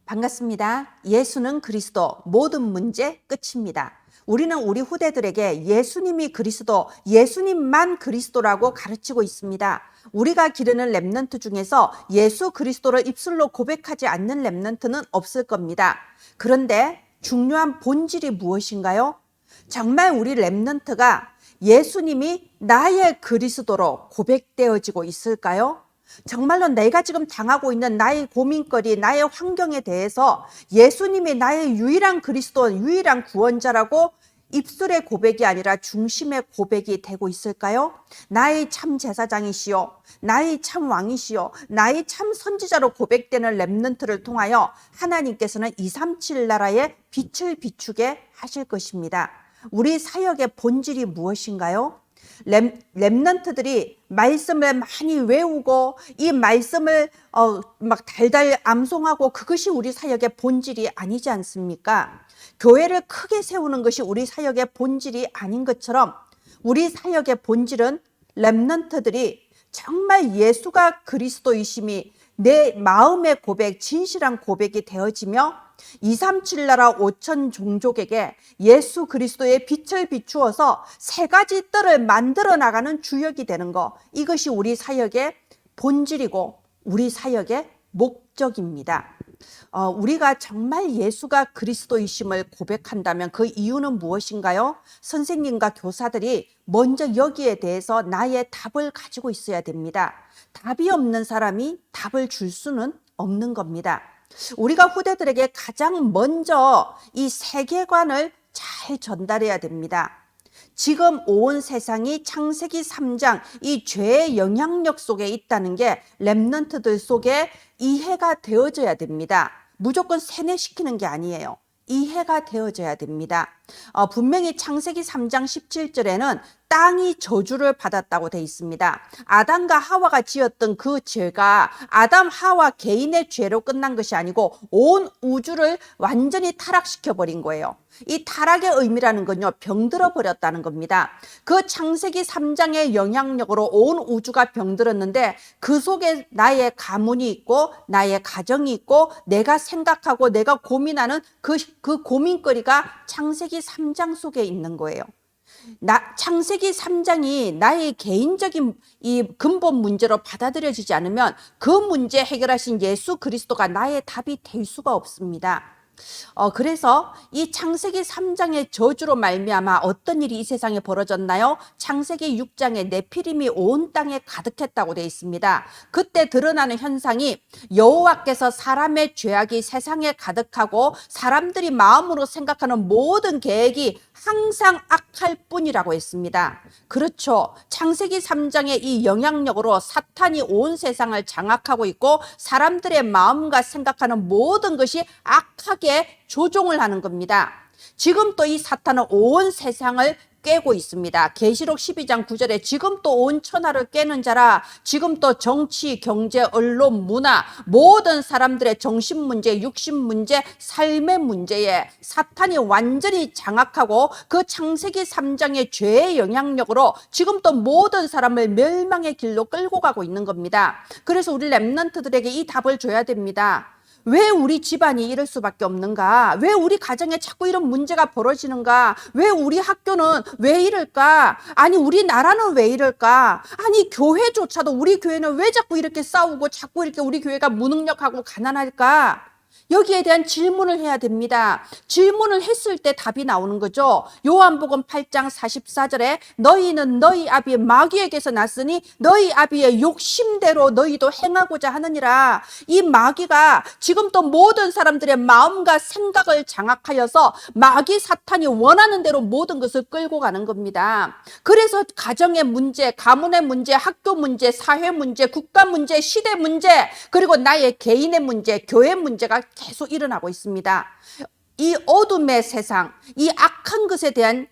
반갑습니다. 예수는 그리스도, 모든 문제 끝입니다. 우리는 우리 후대들에게 예수님이 그리스도, 예수님만 그리스도라고 가르치고 있습니다. 우리가 기르는 렘넌트 중에서 예수 그리스도를 입술로 고백하지 않는 렘넌트는 없을 겁니다. 그런데 중요한 본질이 무엇인가요? 정말 우리 렘넌트가 예수님이 나의 그리스도로 고백되어지고 있을까요? 정말로 내가 지금 당하고 있는 나의 고민거리, 나의 환경에 대해서 예수님이 나의 유일한 그리스도, 유일한 구원자라고 입술의 고백이 아니라 중심의 고백이 되고 있을까요? 나의 참 제사장이시오, 나의 참 왕이시오, 나의 참 선지자로 고백되는 렘넌트를 통하여 하나님께서는 237 나라의 빛을 비추게 하실 것입니다. 우리 사역의 본질이 무엇인가요? 렘넌트들이 말씀을 많이 외우고 이 말씀을 막 달달 암송하고 그것이 우리 사역의 본질이 아니지 않습니까? 교회를 크게 세우는 것이 우리 사역의 본질이 아닌 것처럼 우리 사역의 본질은 렘넌트들이 정말 예수가 그리스도이심이 내 마음의 고백, 진실한 고백이 되어지며 237 나라 5천 종족에게 예수 그리스도의 빛을 비추어서 세 가지 뜰을 만들어 나가는 주역이 되는 것, 이것이 우리 사역의 본질이고 우리 사역의 목적입니다. 우리가 정말 예수가 그리스도이심을 고백한다면 그 이유는 무엇인가요? 선생님과 교사들이 먼저 여기에 대해서 나의 답을 가지고 있어야 됩니다. 답이 없는 사람이 답을 줄 수는 없는 겁니다. 우리가 후대들에게 가장 먼저 이 세계관을 잘 전달해야 됩니다. 지금 온 세상이 창세기 3장 이 죄의 영향력 속에 있다는 게 렘넌트들 속에 이해가 되어져야 됩니다. 무조건 세뇌시키는 게 아니에요. 이해가 되어져야 됩니다. 분명히 창세기 3장 17절에는 땅이 저주를 받았다고 되어 있습니다. 아담과 하와가 지었던 그 죄가 아담 하와 개인의 죄로 끝난 것이 아니고 온 우주를 완전히 타락시켜 버린 거예요. 이 타락의 의미라는 건요, 병들어 버렸다는 겁니다. 그 창세기 3장의 영향력으로 온 우주가 병들었는데 그 속에 나의 가문이 있고 나의 가정이 있고 내가 생각하고 내가 고민하는 그 고민거리가 창세기 3장 속에 있는 거예요. 창세기 3장이 나의 개인적인 이 근본 문제로 받아들여지지 않으면 그 문제 해결하신 예수 그리스도가 나의 답이 될 수가 없습니다. 그래서 이 창세기 3장의 저주로 말미암아 어떤 일이 이 세상에 벌어졌나요? 창세기 6장에 네피림이 온 땅에 가득했다고 되어 있습니다. 그때 드러나는 현상이 여호와께서 사람의 죄악이 세상에 가득하고 사람들이 마음으로 생각하는 모든 계획이 항상 악할 뿐이라고 했습니다. 그렇죠. 창세기 3장의 이 영향력으로 사탄이 온 세상을 장악하고 있고 사람들의 마음과 생각하는 모든 것이 악하게 조종을 하는 겁니다. 지금 또 이 사탄은 온 세상을 깨고 있습니다. 계시록 12장 9절에 지금 또 온 천하를 깨는 자라. 지금 또 정치, 경제, 언론, 문화 모든 사람들의 정신 문제, 육신 문제, 삶의 문제에 사탄이 완전히 장악하고 그 창세기 3장의 죄의 영향력으로 지금 또 모든 사람을 멸망의 길로 끌고 가고 있는 겁니다. 그래서 우리 렘넌트들에게 이 답을 줘야 됩니다. 왜 우리 집안이 이럴 수밖에 없는가? 왜 우리 가정에 자꾸 이런 문제가 벌어지는가? 왜 우리 학교는 왜 이럴까? 아니 우리나라는 왜 이럴까? 아니 교회조차도 우리 교회는 왜 자꾸 이렇게 싸우고 자꾸 이렇게 우리 교회가 무능력하고 가난할까? 여기에 대한 질문을 해야 됩니다. 질문을 했을 때 답이 나오는 거죠. 요한복음 8장 44절에 너희는 너희 아비 마귀에게서 났으니 너희 아비의 욕심대로 너희도 행하고자 하느니라. 이 마귀가 지금 또 모든 사람들의 마음과 생각을 장악하여서 마귀 사탄이 원하는 대로 모든 것을 끌고 가는 겁니다. 그래서 가정의 문제, 가문의 문제, 학교 문제, 사회 문제, 국가 문제, 시대 문제, 그리고 나의 개인의 문제, 교회 문제가 계속 일어나고 있습니다. 이 어둠의 세상, 이 악한 것에 대한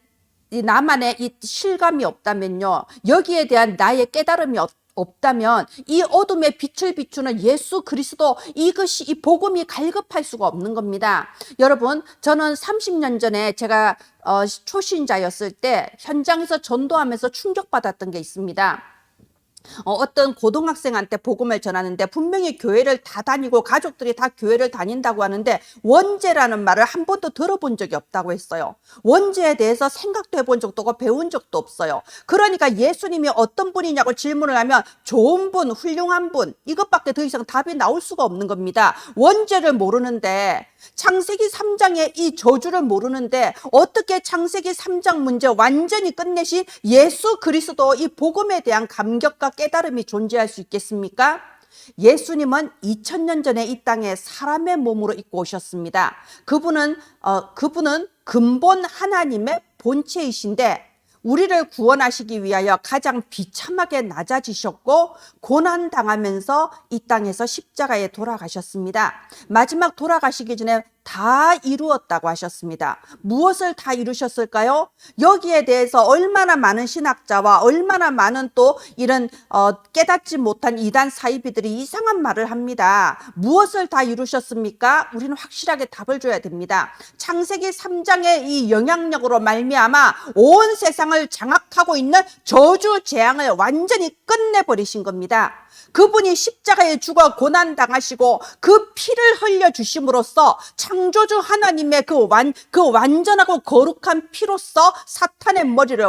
나만의 이 실감이 없다면요, 여기에 대한 나의 깨달음이 없다면 이 어둠의 빛을 비추는 예수 그리스도, 이것이 이 복음이 갈급할 수가 없는 겁니다. 여러분, 저는 30년 전에 제가 초신자였을 때 현장에서 전도하면서 충격받았던 게 있습니다. 어떤 고등학생한테 복음을 전하는데 분명히 교회를 다 다니고 가족들이 다 교회를 다닌다고 하는데 원죄라는 말을 한 번도 들어본 적이 없다고 했어요. 원죄에 대해서 생각도 해본 적도 없고 배운 적도 없어요. 그러니까 예수님이 어떤 분이냐고 질문을 하면 좋은 분, 훌륭한 분, 이것밖에 더 이상 답이 나올 수가 없는 겁니다. 원죄를 모르는데, 창세기 3장의 이 저주를 모르는데 어떻게 창세기 3장 문제 완전히 끝내신 예수 그리스도 이 복음에 대한 감격과 깨달음이 존재할 수 있겠습니까? 예수님은 2000년 전에 이 땅에 사람의 몸으로 입고 오셨습니다. 그분은 근본 하나님의 본체이신데 우리를 구원하시기 위하여 가장 비참하게 낮아지셨고 고난당하면서 이 땅에서 십자가에 돌아가셨습니다. 마지막 돌아가시기 전에 다 이루었다고 하셨습니다. 무엇을 다 이루셨을까요? 여기에 대해서 얼마나 많은 신학자와 얼마나 많은 또 이런 깨닫지 못한 이단 사이비들이 이상한 말을 합니다. 무엇을 다 이루셨습니까? 우리는 확실하게 답을 줘야 됩니다. 창세기 3장의 이 영향력으로 말미암아 온 세상을 장악하고 있는 저주 재앙을 완전히 끝내버리신 겁니다. 그분이 십자가에 죽어 고난당하시고 그 피를 흘려주심으로써 창조주 하나님의 그 완전하고 거룩한 피로써 사탄의 머리를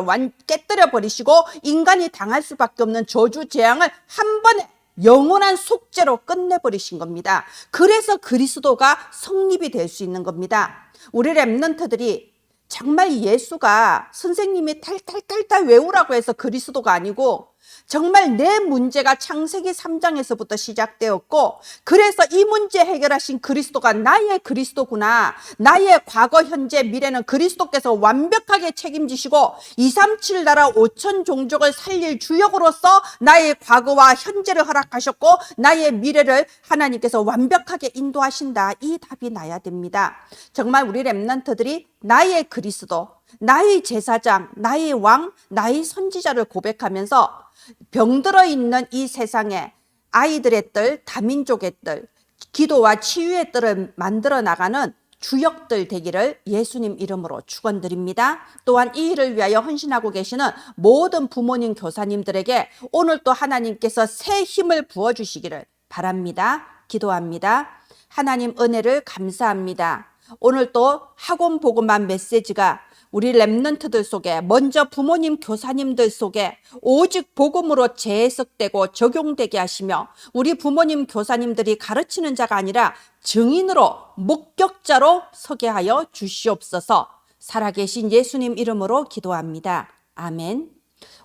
깨뜨려 버리시고 인간이 당할 수밖에 없는 저주 재앙을 한 번에 영원한 속죄로 끝내버리신 겁니다. 그래서 그리스도가 성립이 될 수 있는 겁니다. 우리 렘넌트들이 정말 예수가 선생님이 탈탈탈탈 외우라고 해서 그리스도가 아니고 정말 내 문제가 창세기 3장에서부터 시작되었고 그래서 이 문제 해결하신 그리스도가 나의 그리스도구나. 나의 과거, 현재, 미래는 그리스도께서 완벽하게 책임지시고 237 나라 5천 종족을 살릴 주역으로서 나의 과거와 현재를 허락하셨고 나의 미래를 하나님께서 완벽하게 인도하신다. 이 답이 나야 됩니다. 정말 우리 렘넌트들이 나의 그리스도, 나의 제사장, 나의 왕, 나의 선지자를 고백하면서 병들어 있는 이 세상에 아이들의 뜰, 다민족의 뜰, 기도와 치유의 뜰을 만들어 나가는 주역들 되기를 예수님 이름으로 축원드립니다. 또한 이 일을 위하여 헌신하고 계시는 모든 부모님, 교사님들에게 오늘 또 하나님께서 새 힘을 부어주시기를 바랍니다. 기도합니다. 하나님 은혜를 감사합니다. 오늘 또 학원 복음만 메시지가 우리 렘넌트들 속에 먼저 부모님 교사님들 속에 오직 복음으로 재해석되고 적용되게 하시며 우리 부모님 교사님들이 가르치는 자가 아니라 증인으로 목격자로 서게 하여 주시옵소서. 살아계신 예수님 이름으로 기도합니다. 아멘.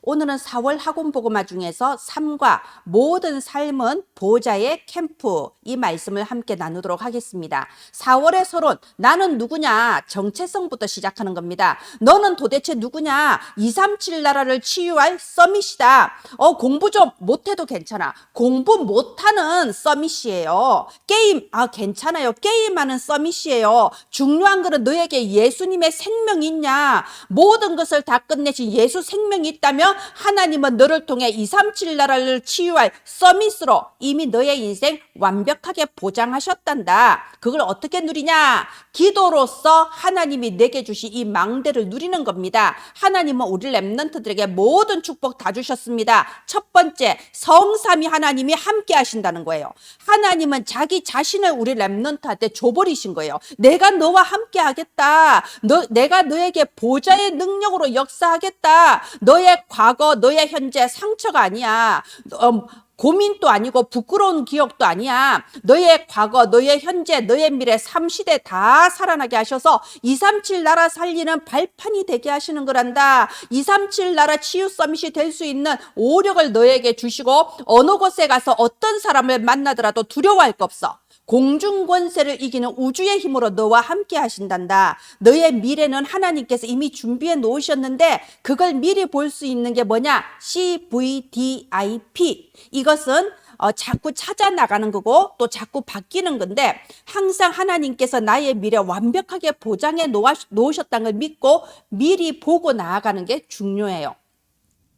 오늘은 4월 학원 복음화 중에서 삶과 모든 삶은 보좌의 캠프 이 말씀을 함께 나누도록 하겠습니다. 4월의 서론 나는 누구냐 정체성부터 시작하는 겁니다. 너는 도대체 누구냐 237 나라를 치유할 서밋이다. 공부 좀 못해도 괜찮아. 공부 못하는 서밋이에요. 게임 괜찮아요. 게임하는 서밋이에요. 중요한 것은 너에게 예수님의 생명이 있냐. 모든 것을 다 끝내신 예수 생명이 있다면 하나님은 너를 통해 237 나라를 치유할 서밋으로 이미 너의 인생 완벽하게 보장하셨단다. 그걸 어떻게 누리냐? 기도로서 하나님이 내게 주신 이 망대를 누리는 겁니다. 하나님은 우리 렘넌트들에게 모든 축복 다 주셨습니다. 첫 번째, 성삼위 하나님이 함께 하신다는 거예요. 하나님은 자기 자신을 우리 렘넌트한테 줘버리신 거예요. 내가 너와 함께 하겠다. 내가 너에게 보좌의 능력으로 역사하겠다. 너의 과거, 너의 현재 상처가 아니야. 고민도 아니고 부끄러운 기억도 아니야. 너의 과거, 너의 현재, 너의 미래 3시대 다 살아나게 하셔서 237 나라 살리는 발판이 되게 하시는 거란다. 237 나라 치유 서밋이 될 수 있는 오력을 너에게 주시고 어느 곳에 가서 어떤 사람을 만나더라도 두려워할 거 없어. 공중권세를 이기는 우주의 힘으로 너와 함께 하신단다. 너의 미래는 하나님께서 이미 준비해 놓으셨는데 그걸 미리 볼 수 있는 게 뭐냐? CVDIP. 이것은 자꾸 찾아 나가는 거고 또 자꾸 바뀌는 건데 항상 하나님께서 나의 미래 완벽하게 보장해 놓으셨다는 걸 믿고 미리 보고 나아가는 게 중요해요.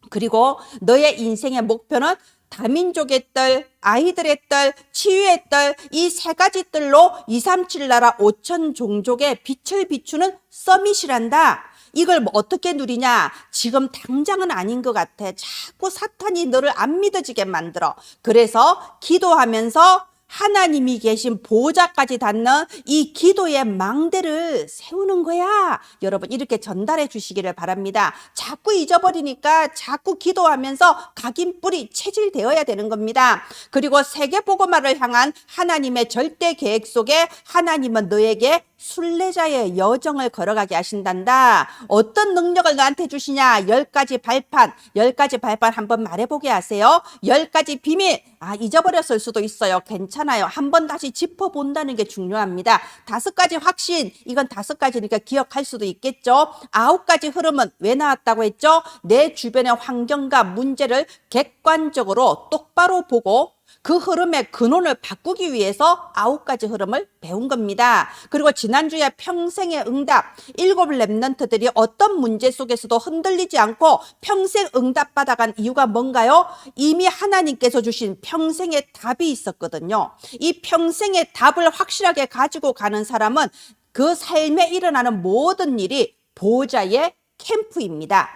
그리고 너의 인생의 목표는 다민족의 뜰, 아이들의 뜰, 치유의 뜰, 이 세 가지 뜰로 237 나라 5천 종족의 빛을 비추는 서밋이란다. 이걸 뭐 어떻게 누리냐? 지금 당장은 아닌 것 같아. 자꾸 사탄이 너를 안 믿어지게 만들어. 그래서 기도하면서 하나님이 계신 보호자까지 닿는 이 기도의 망대를 세우는 거야. 여러분 이렇게 전달해 주시기를 바랍니다. 자꾸 잊어버리니까 자꾸 기도하면서 각인뿔이 체질되어야 되는 겁니다. 그리고 세계복음화를 향한 하나님의 절대 계획 속에 하나님은 너에게 순례자의 여정을 걸어가게 하신단다. 어떤 능력을 너한테 주시냐? 10가지 발판, 10가지 발판 한번 말해보게 하세요. 10가지 비밀, 잊어버렸을 수도 있어요. 괜찮아요. 한번 다시 짚어본다는 게 중요합니다. 5가지 확신, 이건 5가지니까 기억할 수도 있겠죠. 9가지 흐름은 왜 나왔다고 했죠? 내 주변의 환경과 문제를 객관적으로 똑바로 보고 그 흐름의 근원을 바꾸기 위해서 9가지 흐름을 배운 겁니다. 그리고 지난주에 평생의 응답, 7 렘넌트들이 어떤 문제 속에서도 흔들리지 않고 평생 응답 받아간 이유가 뭔가요? 이미 하나님께서 주신 평생의 답이 있었거든요. 이 평생의 답을 확실하게 가지고 가는 사람은 그 삶에 일어나는 모든 일이 보호자의 캠프입니다.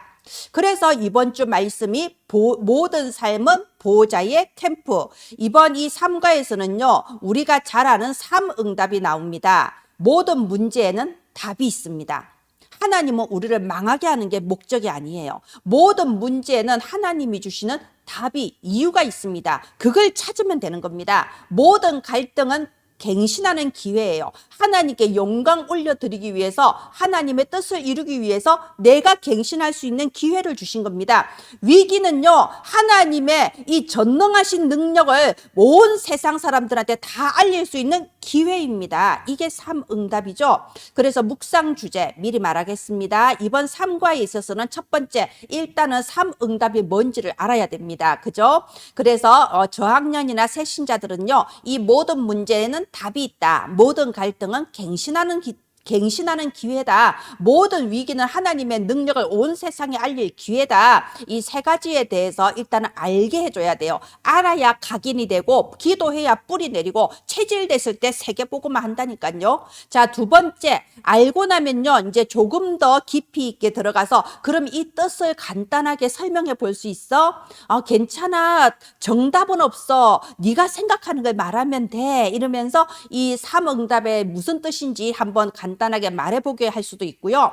그래서 이번 주 말씀이 모든 삶은 보호자의 캠프. 이번 이 3과에서는요, 우리가 잘 아는 3응답이 나옵니다. 모든 문제에는 답이 있습니다. 하나님은 우리를 망하게 하는 게 목적이 아니에요. 모든 문제에는 하나님이 주시는 답이, 이유가 있습니다. 그걸 찾으면 되는 겁니다. 모든 갈등은 갱신하는 기회예요. 하나님께 영광 올려드리기 위해서, 하나님의 뜻을 이루기 위해서 내가 갱신할 수 있는 기회를 주신 겁니다. 위기는요, 하나님의 이 전능하신 능력을 온 세상 사람들한테 다 알릴 수 있는 기회입니다. 이게 3응답이죠. 그래서 묵상 주제 미리 말하겠습니다. 이번 3과에 있어서는 첫 번째, 일단은 3응답이 뭔지를 알아야 됩니다. 그죠? 그래서 저학년이나 새신자들은요, 이 모든 문제에는 답이 있다. 모든 갈등은 갱신하는 기회다. 모든 위기는 하나님의 능력을 온 세상에 알릴 기회다. 이 3가지에 대해서 일단은 알게 해줘야 돼요. 알아야 각인이 되고, 기도해야 뿌리 내리고, 체질됐을 때 세계복음화 한다니까요. 자, 2번째, 알고 나면요, 이제 조금 더 깊이 있게 들어가서, 그럼 이 뜻을 간단하게 설명해 볼 수 있어? 괜찮아. 정답은 없어. 네가 생각하는 걸 말하면 돼. 이러면서 이 3응답의 무슨 뜻인지 한번 간단하게 말해보게 할 수도 있고요.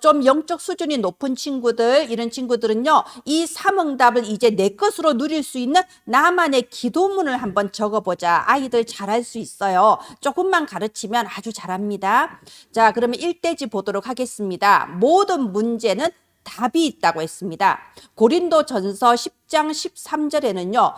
좀 영적 수준이 높은 친구들, 이런 친구들은요, 이 3응답을 이제 내 것으로 누릴 수 있는 나만의 기도문을 한번 적어보자. 아이들 잘할 수 있어요. 조금만 가르치면 아주 잘합니다. 자, 그러면 1대지 보도록 하겠습니다. 모든 문제는 답이 있다고 했습니다. 고린도전서 10장 13절에는요,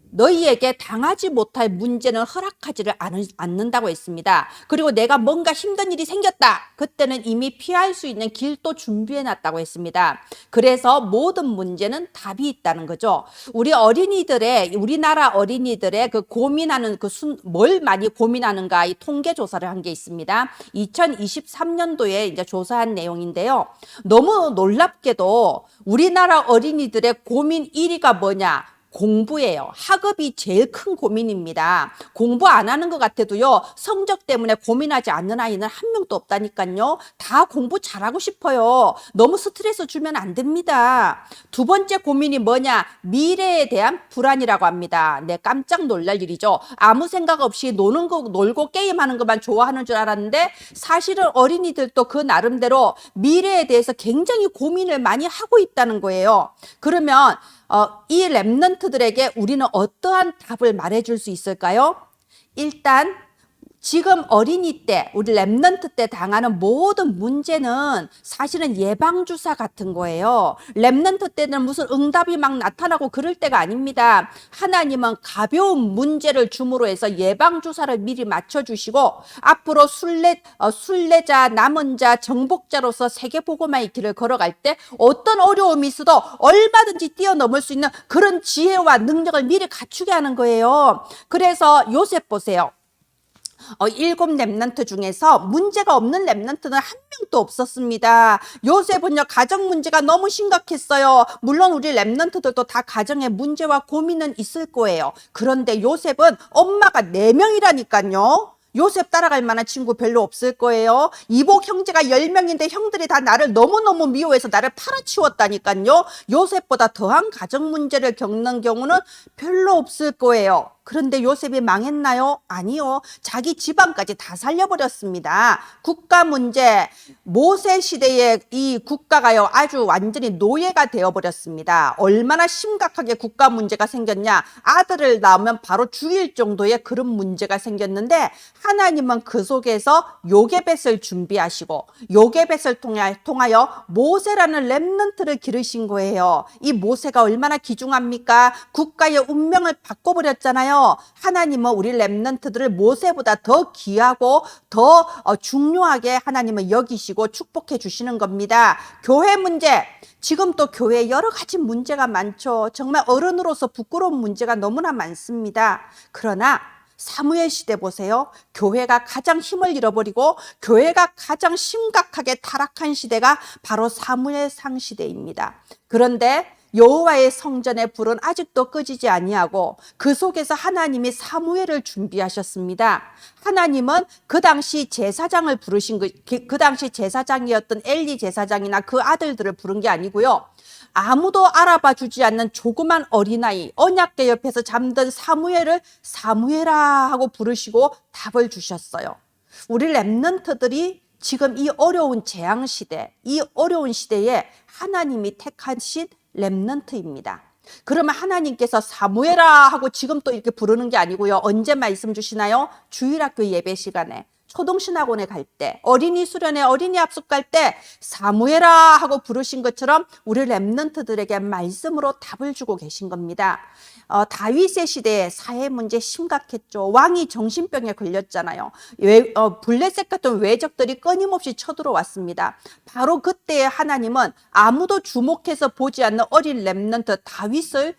너희에게 당하지 못할 문제는 허락하지를 않는다고 했습니다. 그리고 내가 뭔가 힘든 일이 생겼다. 그때는 이미 피할 수 있는 길도 준비해 놨다고 했습니다. 그래서 모든 문제는 답이 있다는 거죠. 우리나라 어린이들의 그 고민하는 뭘 많이 고민하는가, 이 통계 조사를 한 게 있습니다. 2023년도에 이제 조사한 내용인데요. 너무 놀랍게도 우리나라 어린이들의 고민 1위가 뭐냐? 공부예요. 학업이 제일 큰 고민입니다. 공부 안 하는 것 같아도요, 성적 때문에 고민하지 않는 아이는 한 명도 없다니까요. 다 공부 잘하고 싶어요. 너무 스트레스 주면 안 됩니다. 2번째 고민이 뭐냐? 미래에 대한 불안이라고 합니다. 네, 깜짝 놀랄 일이죠. 아무 생각 없이 놀고 게임하는 것만 좋아하는 줄 알았는데, 사실은 어린이들도 그 나름대로 미래에 대해서 굉장히 고민을 많이 하고 있다는 거예요. 그러면 이 렘넌트들에게 우리는 어떠한 답을 말해줄 수 있을까요? 일단 지금 어린이 때, 우리 렘넌트 때 당하는 모든 문제는 사실은 예방주사 같은 거예요. 렘넌트 때는 무슨 응답이 막 나타나고 그럴 때가 아닙니다. 하나님은 가벼운 문제를 줌으로 해서 예방주사를 미리 맞춰주시고, 앞으로 순례자, 남은 자, 정복자로서 세계복음화의 길을 걸어갈 때 어떤 어려움이 있어도 얼마든지 뛰어넘을 수 있는 그런 지혜와 능력을 미리 갖추게 하는 거예요. 그래서 요셉 보세요. 7 렘넌트 중에서 문제가 없는 렘넌트는 한 명도 없었습니다. 요셉은요, 가정 문제가 너무 심각했어요. 물론 우리 렘넌트들도 다 가정에 문제와 고민은 있을 거예요. 그런데 요셉은 엄마가 4명이라니까요. 요셉 따라갈 만한 친구 별로 없을 거예요. 이복 형제가 10명인데 형들이 다 나를 너무너무 미워해서 나를 팔아치웠다니까요. 요셉보다 더한 가정 문제를 겪는 경우는 별로 없을 거예요. 그런데 요셉이 망했나요? 아니요. 자기 집안까지 다 살려버렸습니다. 국가 문제, 모세 시대의 이 국가가요, 아주 완전히 노예가 되어버렸습니다. 얼마나 심각하게 국가 문제가 생겼냐? 아들을 낳으면 바로 죽일 정도의 그런 문제가 생겼는데, 하나님은 그 속에서 요게벳을 준비하시고 요게벳을 통하여 모세라는 렘넌트를 기르신 거예요. 이 모세가 얼마나 귀중합니까? 국가의 운명을 바꿔버렸잖아요. 하나님은 우리 렘넌트들을 모세보다 더 귀하고 더 중요하게 하나님은 여기시고 축복해 주시는 겁니다. 교회 문제, 지금 또 교회에 여러 가지 문제가 많죠. 정말 어른으로서 부끄러운 문제가 너무나 많습니다. 그러나 사무엘 시대 보세요. 교회가 가장 힘을 잃어버리고 교회가 가장 심각하게 타락한 시대가 바로 사무엘상 시대입니다. 그런데 여호와의 성전의 불은 아직도 꺼지지 아니하고 그 속에서 하나님이 사무엘을 준비하셨습니다. 하나님은 그 당시 제사장을 부르신 그 당시 제사장이었던 엘리 제사장이나 그 아들들을 부른 게 아니고요. 아무도 알아봐 주지 않는 조그만 어린아이, 언약궤 옆에서 잠든 사무엘을 사무엘아 하고 부르시고 답을 주셨어요. 우리 렘넌트들이 지금 이 어려운 재앙 시대, 이 어려운 시대에 하나님이 택하신 렘넌트입니다. 그러면 하나님께서 사무엘아 하고 지금 또 이렇게 부르는 게 아니고요. 언제 말씀 주시나요? 주일학교 예배 시간에, 초동신학원에 갈 때, 어린이 수련회, 어린이 합숙 갈 때 사무엘아 하고 부르신 것처럼 우리 렘넌트들에게 말씀으로 답을 주고 계신 겁니다. 다윗의 시대에 사회 문제 심각했죠. 왕이 정신병에 걸렸잖아요. 블레셋 같은 외적들이 끊임없이 쳐들어왔습니다. 바로 그때 하나님은 아무도 주목해서 보지 않는 어린 렘넌트 다윗을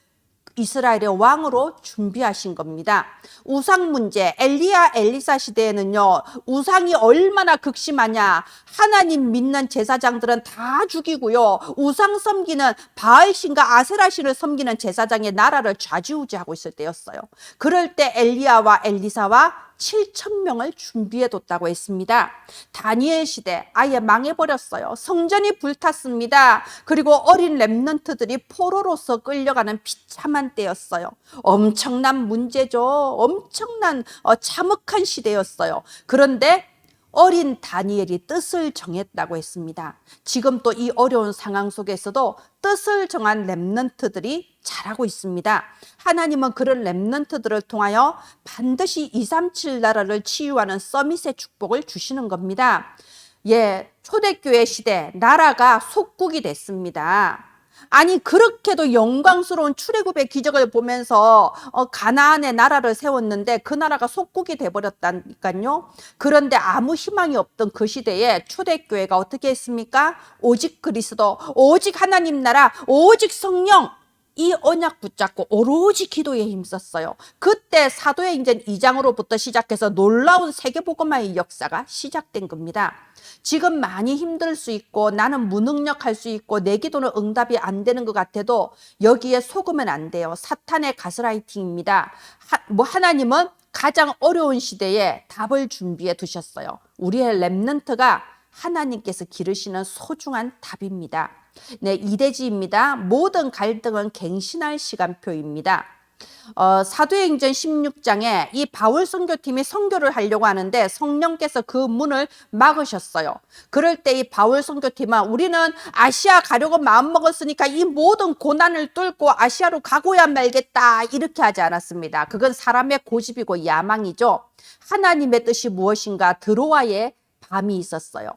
이스라엘의 왕으로 준비하신 겁니다. 우상 문제, 엘리야 엘리사 시대에는요, 우상이 얼마나 극심하냐. 하나님 믿는 제사장들은 다 죽이고요, 우상 섬기는 바알신과 아세라신을 섬기는 제사장의 나라를 좌지우지하고 있을 때였어요. 그럴 때 엘리야와 엘리사와 7,000명을 준비해뒀다고 했습니다. 다니엘 시대 아예 망해버렸어요. 성전이 불탔습니다. 그리고 어린 렘넌트들이 포로로서 끌려가는 비참한 때였어요. 엄청난 문제죠. 엄청난 참혹한 시대였어요. 그런데 어린 다니엘이 뜻을 정했다고 했습니다. 지금 또 이 어려운 상황 속에서도 뜻을 정한 렘넌트들이 자라고 있습니다. 하나님은 그런 렘넌트들을 통하여 반드시 237 나라를 치유하는 서밋의 축복을 주시는 겁니다. 초대교회 시대 나라가 속국이 됐습니다. 아니, 그렇게도 영광스러운 출애굽의 기적을 보면서 가나안의 나라를 세웠는데 그 나라가 속국이 돼버렸다니까요. 그런데 아무 희망이 없던 그 시대에 초대교회가 어떻게 했습니까? 오직 그리스도, 오직 하나님 나라, 오직 성령, 이 언약 붙잡고 오로지 기도에 힘썼어요. 그때 사도행전 2장으로부터 시작해서 놀라운 세계복음화의 역사가 시작된 겁니다. 지금 많이 힘들 수 있고 나는 무능력할 수 있고 내 기도는 응답이 안 되는 것 같아도 여기에 속으면 안 돼요. 사탄의 가스라이팅입니다. 하나님은 가장 어려운 시대에 답을 준비해 두셨어요. 우리의 렘넌트가 하나님께서 기르시는 소중한 답입니다. 이대지입니다. 모든 갈등은 갱신할 시간표입니다. 사도행전 16장에 이 바울 선교팀이 선교를 하려고 하는데 성령께서 그 문을 막으셨어요. 그럴 때 이 바울 선교팀은 우리는 아시아 가려고 마음먹었으니까 이 모든 고난을 뚫고 아시아로 가고야 말겠다, 이렇게 하지 않았습니다. 그건 사람의 고집이고 야망이죠. 하나님의 뜻이 무엇인가 드로아에 밤이 있었어요.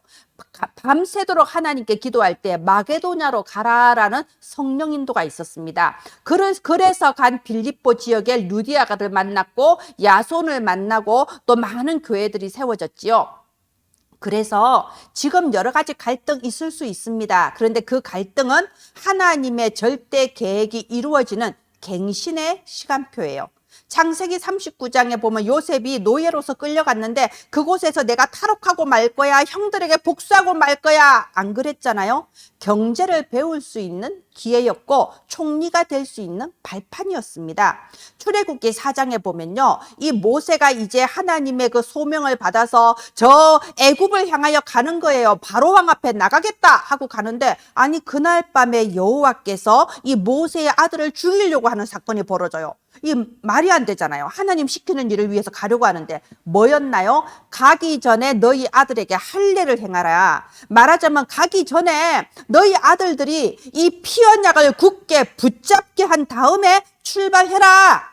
밤새도록 하나님께 기도할 때 마게도냐로 가라라는 성령 인도가 있었습니다. 그래서 간 빌립보 지역에 루디아가를 만났고 야손을 만나고 또 많은 교회들이 세워졌지요. 그래서 지금 여러 가지 갈등 있을 수 있습니다. 그런데 그 갈등은 하나님의 절대 계획이 이루어지는 갱신의 시간표예요. 창세기 39장에 보면 요셉이 노예로서 끌려갔는데 그곳에서 내가 탈옥하고 말 거야, 형들에게 복수하고 말 거야, 안 그랬잖아요. 경제를 배울 수 있는 기회였고 총리가 될 수 있는 발판이었습니다. 출애굽기 4장에 보면요, 이 모세가 이제 하나님의 그 소명을 받아서 저 애굽을 향하여 가는 거예요. 바로 왕 앞에 나가겠다 하고 가는데, 아니 그날 밤에 여호와께서 이 모세의 아들을 죽이려고 하는 사건이 벌어져요. 이 말이 안 되잖아요. 하나님 시키는 일을 위해서 가려고 하는데 뭐였나요? 가기 전에 너희 아들에게 할례를 행하라. 말하자면 가기 전에 너희 아들들이 이 피언약을 굳게 붙잡게 한 다음에 출발해라.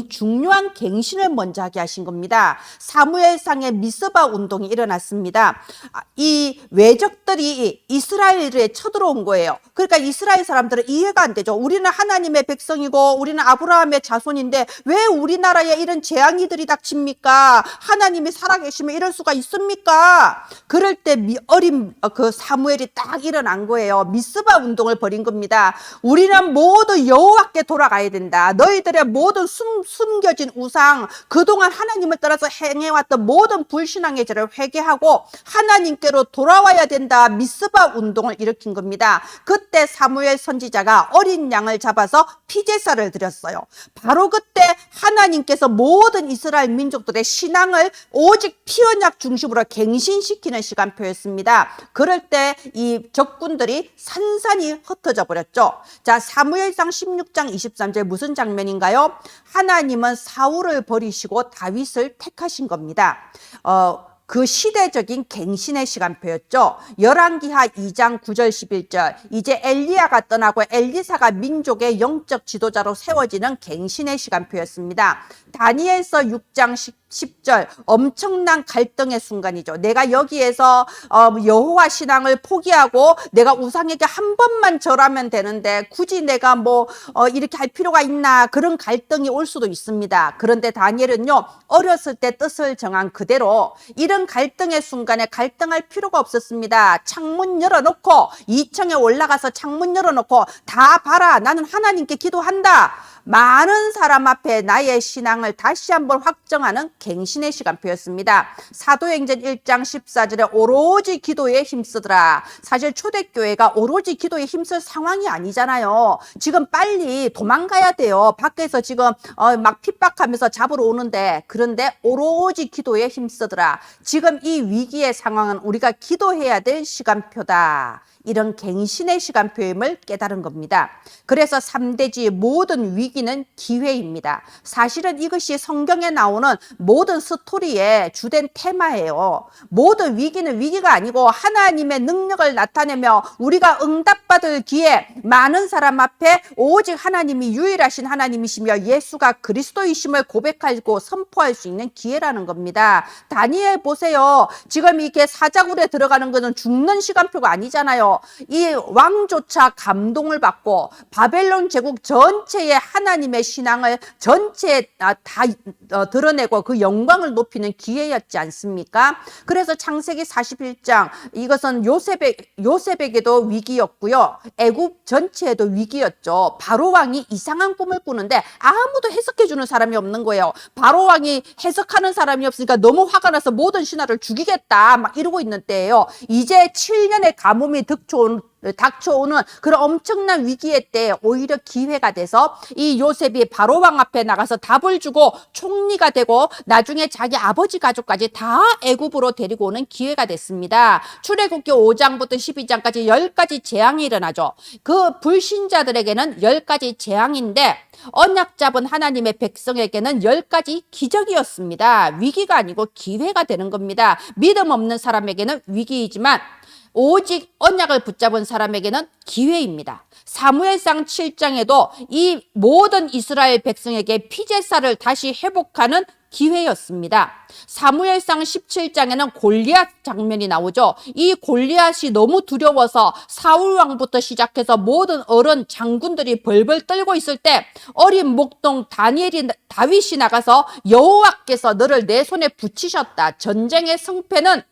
중요한 갱신을 먼저 하게 하신 겁니다. 사무엘상의 미스바 운동이 일어났습니다. 이 외적들이 이스라엘에 쳐들어온 거예요. 그러니까 이스라엘 사람들은 이해가 안 되죠. 우리는 하나님의 백성이고 우리는 아브라함의 자손인데 왜 우리나라에 이런 재앙이들이 닥칩니까? 하나님이 살아계시면 이럴 수가 있습니까? 그럴 때 어린 그 사무엘이 딱 일어난 거예요. 미스바 운동을 벌인 겁니다. 우리는 모두 여호와께 돌아가야 된다. 너희들의 모든 숨겨진 우상, 그동안 하나님을 따라서 행해왔던 모든 불신앙의 죄를 회개하고 하나님께로 돌아와야 된다. 미스바 운동을 일으킨 겁니다. 그때 사무엘 선지자가 어린 양을 잡아서 피제사를 드렸어요. 바로 그때 하나님께서 모든 이스라엘 민족들의 신앙을 오직 피언약 중심으로 갱신시키는 시간표였습니다. 그럴 때 이 적군들이 산산이 흩어져 버렸죠. 자, 사무엘상 16장 23절 무슨 장면인가요? 하나님은 사울을 버리시고 다윗을 택하신 겁니다. 그 시대적인 갱신의 시간표였죠. 열왕기하 2장 9절 11절, 이제 엘리야가 떠나고 엘리사가 민족의 영적 지도자로 세워지는 갱신의 시간표였습니다. 다니엘서 6장 10절, 엄청난 갈등의 순간이죠. 내가 여기에서 여호와 신앙을 포기하고 내가 우상에게 한 번만 절하면 되는데 굳이 내가 이렇게 할 필요가 있나, 그런 갈등이 올 수도 있습니다. 그런데 다니엘은요, 어렸을 때 뜻을 정한 그대로 이런 갈등의 순간에 갈등할 필요가 없었습니다. 창문 열어놓고 2층에 올라가서 창문 열어놓고 다 봐라, 나는 하나님께 기도한다. 많은 사람 앞에 나의 신앙을 다시 한번 확정하는 갱신의 시간표였습니다. 사도행전 1장 14절에 오로지 기도에 힘쓰더라. 사실 초대교회가 오로지 기도에 힘쓸 상황이 아니잖아요. 지금 빨리 도망가야 돼요. 밖에서 지금 막 핍박하면서 잡으러 오는데, 그런데 오로지 기도에 힘쓰더라. 지금 이 위기의 상황은 우리가 기도해야 될 시간표다. 이런 갱신의 시간표임을 깨달은 겁니다. 그래서 3대지 모든 위기는 기회입니다. 사실은 이것이 성경에 나오는 모든 스토리의 주된 테마예요. 모든 위기는 위기가 아니고 하나님의 능력을 나타내며 우리가 응답받을 기회, 많은 사람 앞에 오직 하나님이 유일하신 하나님이시며 예수가 그리스도이심을 고백하고 선포할 수 있는 기회라는 겁니다. 다니엘 보세요. 지금 이렇게 사자굴에 들어가는 것은 죽는 시간표가 아니잖아요. 이 왕조차 감동을 받고 바벨론 제국 전체의 하나님의 신앙을 전체에 다 드러내고 그 영광을 높이는 기회였지 않습니까? 그래서 창세기 41장, 이것은 요셉에게도 위기였고요. 애굽 전체에도 위기였죠. 바로 왕이 이상한 꿈을 꾸는데 아무도 해석해 주는 사람이 없는 거예요. 바로 왕이 해석하는 사람이 없으니까 너무 화가 나서 모든 신하를 죽이겠다 막 이러고 있는 때예요. 이제 7년의 가뭄이 닥쳐오는 그런 엄청난 위기의 때 오히려 기회가 돼서 이 요셉이 바로 왕 앞에 나가서 답을 주고 총리가 되고 나중에 자기 아버지 가족까지 다 애굽으로 데리고 오는 기회가 됐습니다. 출애굽기 5장부터 12장까지 10가지 재앙이 일어나죠. 그 불신자들에게는 10가지 재앙인데 언약 잡은 하나님의 백성에게는 10가지 기적이었습니다. 위기가 아니고 기회가 되는 겁니다. 믿음 없는 사람에게는 위기이지만 오직 언약을 붙잡은 사람에게는 기회입니다. 사무엘상 7장에도 이 모든 이스라엘 백성에게 피제사를 다시 회복하는 기회였습니다. 사무엘상 17장에는 골리앗 장면이 나오죠. 이 골리앗이 너무 두려워서 사울 왕부터 시작해서 모든 어른 장군들이 벌벌 떨고 있을 때 어린 목동 다윗이 나가서 여호와께서 너를 내 손에 붙이셨다. 전쟁의 승패는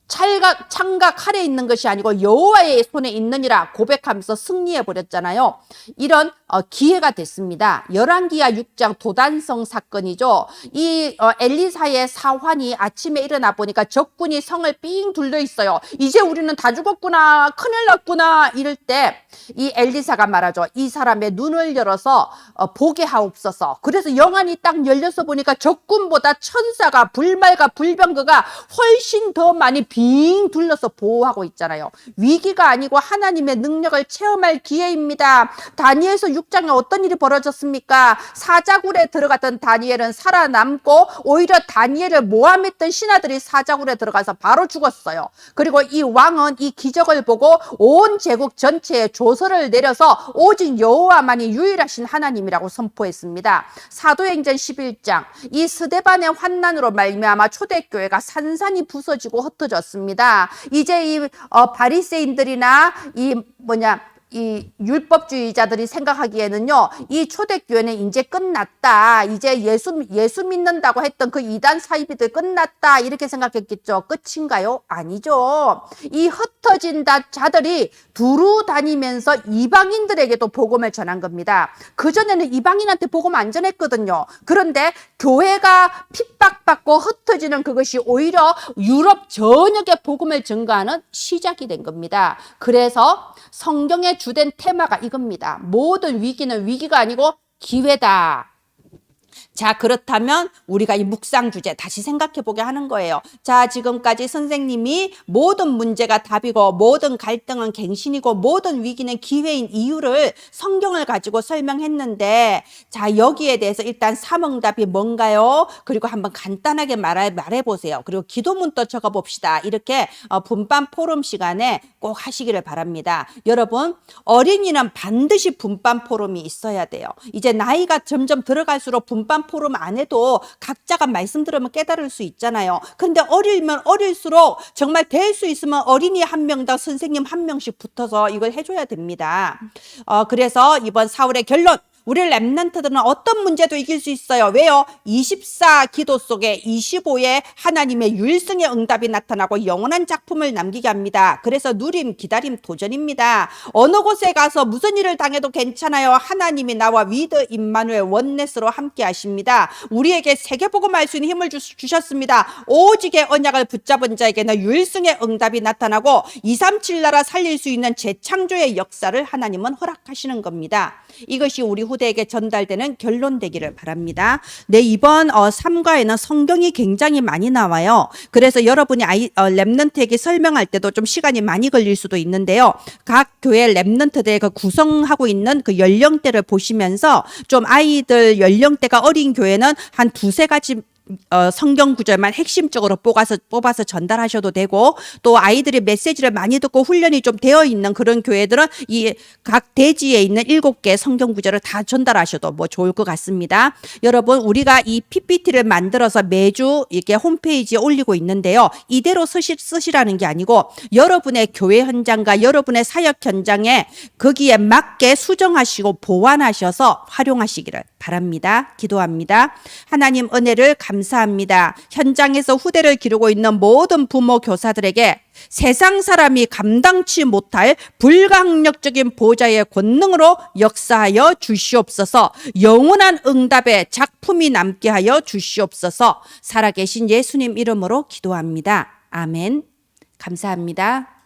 창과 칼에 있는 것이 아니고 여호와의 손에 있느니라 고백하면서 승리해 버렸잖아요. 이런 기회가 됐습니다. 열왕기하 6장 도단성 사건이죠. 이 엘리사의 사환이 아침에 일어나 보니까 적군이 성을 삥 둘러 있어요. 이제 우리는 다 죽었구나, 큰일 났구나 이럴 때 이 엘리사가 말하죠. 이 사람의 눈을 열어서 보게 하옵소서. 그래서 영안이 딱 열려서 보니까 적군보다 천사가 불말과 불병거가 훨씬 더 많이 빙 둘러서 보호하고 있잖아요. 위기가 아니고 하나님의 능력을 체험할 기회입니다. 다니엘서 6장에 어떤 일이 벌어졌습니까? 사자굴에 들어갔던 다니엘은 살아남고 오히려 다니엘을 모함했던 신하들이 사자굴에 들어가서 바로 죽었어요. 그리고 이 왕은 이 기적을 보고 온 제국 전체에 조서를 내려서 오직 여호와만이 유일하신 하나님이라고 선포했습니다. 사도행전 11장 이 스데반의 환난으로 말미암아 초대교회가 산산이 부서지고 흩어졌습니다. 이제 이 바리새인들이나 이 율법주의자들이 생각하기에는요, 이 초대교회는 이제 끝났다. 이제 예수 믿는다고 했던 그 이단 사이비들 끝났다. 이렇게 생각했겠죠. 끝인가요? 아니죠. 이 흩어진 자들이 두루 다니면서 이방인들에게도 복음을 전한 겁니다. 그전에는 이방인한테 복음 안 전했거든요. 그런데 교회가 핍박받고 흩어지는 그것이 오히려 유럽 전역에 복음을 증거하는 시작이 된 겁니다. 그래서 성경의 주된 테마가 이겁니다. 모든 위기는 위기가 아니고 기회다. 자, 그렇다면 우리가 이 묵상 주제 다시 생각해 보게 하는 거예요. 자, 지금까지 선생님이 모든 문제가 답이고 모든 갈등은 갱신이고 모든 위기는 기회인 이유를 성경을 가지고 설명했는데, 자, 여기에 대해서 일단 삼응답이 뭔가요? 그리고 한번 간단하게 말해 보세요. 그리고 기도문도 적어 봅시다. 이렇게 분반 포럼 시간에 꼭 하시기를 바랍니다. 여러분, 어린이는 반드시 분반 포럼이 있어야 돼요. 이제 나이가 점점 들어갈수록 분반 포럼 안 해도 각자가 말씀 들으면 깨달을 수 있잖아요. 그런데 어리면 어릴수록 정말 될 수 있으면 어린이 한 명당 선생님 한 명씩 붙어서 이걸 해줘야 됩니다. 그래서 이번 4월의 결론, 우리 렘넌트들은 어떤 문제도 이길 수 있어요. 왜요? 24 기도 속에 25의 하나님의 유일성의 응답이 나타나고 영원한 작품을 남기게 합니다. 그래서 누림, 기다림, 도전입니다. 어느 곳에 가서 무슨 일을 당해도 괜찮아요. 하나님이 나와 위드 임마누엘 원네스로 함께 하십니다. 우리에게 세계복음할 수 있는 힘을 주셨습니다. 오직의 언약을 붙잡은 자에게는 유일성의 응답이 나타나고 237 나라 살릴 수 있는 재창조의 역사를 하나님은 허락하시는 겁니다. 이것이 우리 후대에게 전달되는 결론 되기를 바랍니다. 네, 이번 3과에는 성경이 굉장히 많이 나와요. 그래서 여러분이 렘넌트에게 설명할 때도 좀 시간이 많이 걸릴 수도 있는데요. 각 교회 렘넌트들의 그 구성하고 있는 그 연령대를 보시면서 좀 아이들 연령대가 어린 교회는 한 두세 가지 성경 구절만 핵심적으로 뽑아서 전달하셔도 되고, 또 아이들이 메시지를 많이 듣고 훈련이 좀 되어 있는 그런 교회들은 이 각 대지에 있는 7개 성경 구절을 다 전달하셔도 뭐 좋을 것 같습니다. 여러분, 우리가 이 PPT를 만들어서 매주 이렇게 홈페이지에 올리고 있는데요. 이대로 쓰시라는 게 아니고 여러분의 교회 현장과 여러분의 사역 현장에 거기에 맞게 수정하시고 보완하셔서 활용하시기를 바랍니다. 기도합니다. 하나님 은혜를 감사합니다. 현장에서 후대를 기르고 있는 모든 부모 교사들에게 세상 사람이 감당치 못할 불가항력적인 보좌의 권능으로 역사하여 주시옵소서. 영원한 응답의 작품이 남게 하여 주시옵소서. 살아계신 예수님 이름으로 기도합니다. 아멘. 감사합니다.